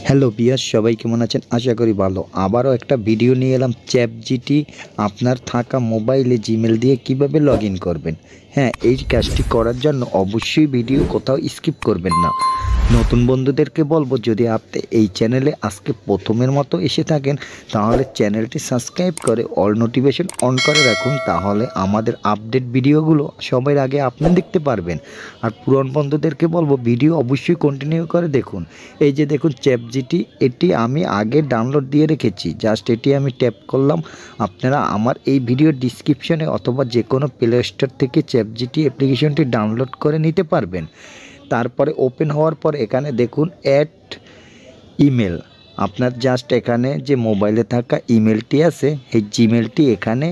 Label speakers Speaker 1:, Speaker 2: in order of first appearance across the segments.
Speaker 1: Hello বিয়াস, সবাই কেমন আছেন? আশা করি ভালো। আবারও একটা ভিডিও নিয়ে এলাম। চ্যাটজিপিটি আপনার থাকা মোবাইলে জিমেল দিয়ে কিভাবে লগ ইন করবেন। হ্যাঁ, এই কাজটি করার জন্য অবশ্যই ভিডিও কোথাও স্কিপ করবেন না। নতুন বন্ধুদেরকে বলবো, যদি আপনি এই চ্যানেলে আজকে প্রথমের মতো এসে থাকেন তাহলে চ্যানেলটি সাবস্ক্রাইব করে অল নোটিফিকেশন অন করে রাখুন, তাহলে আমাদের আপডেট ভিডিওগুলো সবার আগে আপনি দেখতে পারবেন। আর পুরনো বন্ধুদেরকে বলবো ভিডিও অবশ্যই কন্টিনিউ করে দেখুন। এই যে দেখুন চ্যাটজিপিটি, এটি আমি আগে ডাউনলোড দিয়ে রেখেছি, জাস্ট এটি আমি ট্যাপ করলাম। আপনারা আমার এই ভিডিও ডিসক্রিপশনে অথবা যে কোনো প্লে স্টোর থেকে চ্যাটজিপিটি অ্যাপ্লিকেশনটি ডাউনলোড করে নিতে পারবেন। তারপরে ওপেন হওয়ার পর এখানে দেখুন অ্যাড ইমেল। আপনার জাস্ট এখানে যে মোবাইলে থাকা ইমেলটি আছে এই জিমেলটি এখানে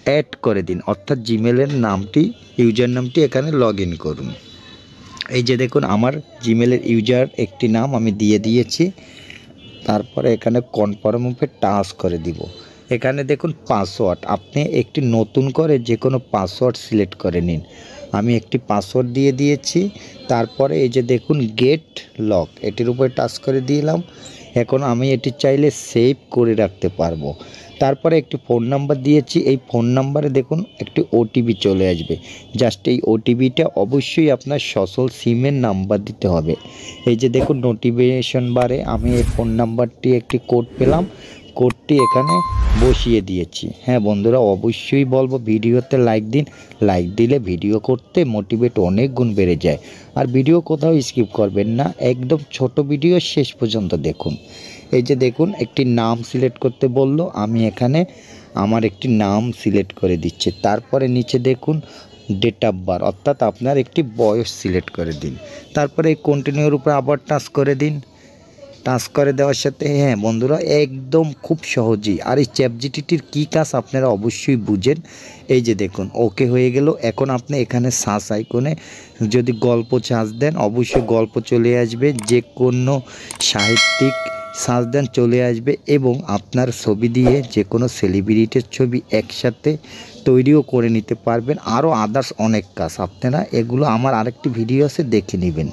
Speaker 1: অ্যাড করে দিন, অর্থাৎ জিমেলের নামটি, ইউজার নামটি এখানে লগ ইন করুন। এই যে দেখুন আমার জিমেলের ইউজার একটি নাম আমি দিয়ে দিয়েছি। তারপরে এখানে কনফার্ম উপরে টাচ করে দিব। এখানে দেখুন পাসওয়ার্ড, আপনি একটি নতুন করে যে কোনো পাসওয়ার্ড সিলেক্ট করে নিন। আমি একটি পাসওয়ার্ড দিয়ে দিয়েছি। তারপরে এই যে দেখুন গেট লক, এটির উপরে টাচ করে দিলাম। এখন আমি এটি চাইলে সেভ করে রাখতে পারবো। তারপরে একটি ফোন নাম্বার দিয়েছি, এই ফোন নাম্বারে দেখুন একটি ওটিপি চলে আসবে। জাস্ট এই ওটিপিটা অবশ্যই আপনার সচল সিমের নাম্বার দিতে হবে। এই যে দেখুন নোটিফিকেশন বারে আমি এই ফোন নাম্বারটি একটি কোড পেলাম, কোডটি এখানে বসিয়ে দিয়েছি। হ্যাঁ বন্ধুরা, অবশ্যই বলবো ভিডিওতে লাইক দিন, লাইক দিলে ভিডিও করতে মোটিভেট অনেক গুণ বেড়ে যায়। আর ভিডিও কোথাও স্কিপ করবেন না, একদম ছোট ভিডিও শেষ পর্যন্ত দেখুন। এই যে দেখুন একটি নাম সিলেক্ট করতে বললো, আমি এখানে আমার একটি নাম সিলেক্ট করে দিচ্ছি। তারপরে নিচে দেখুন ডেট অফ বার্থ, অর্থাৎ আপনার একটি বয়স সিলেক্ট করে দিন। তারপরে এই কন্টিনিউর উপরে আবার টাচ করে দিন। টাচ করে দেওয়ার সাথে হ্যাঁ বন্ধুরা, একদম খুব সহজেই। আর এই চ্যাটজিপিটির কী কাজ আপনারা অবশ্যই বুঝেন। এই যে দেখুন ওকে হয়ে গেল। এখন আপনি এখানে সার্চ আইকনে যদি গল্প সার্চ দেন অবশ্যই গল্প চলে আসবে, যে কোনো সাহিত্যিক সার্চ দেন চলে আসবে, এবং আপনার ছবি দিয়ে যে কোনো সেলিব্রিটির ছবি একসাথে তৈরিও করে নিতে পারবেন। আরও আদার্স অনেক কাজ, আপনারা এগুলো আমার আরেকটি ভিডিও আছে দেখে নেবেন।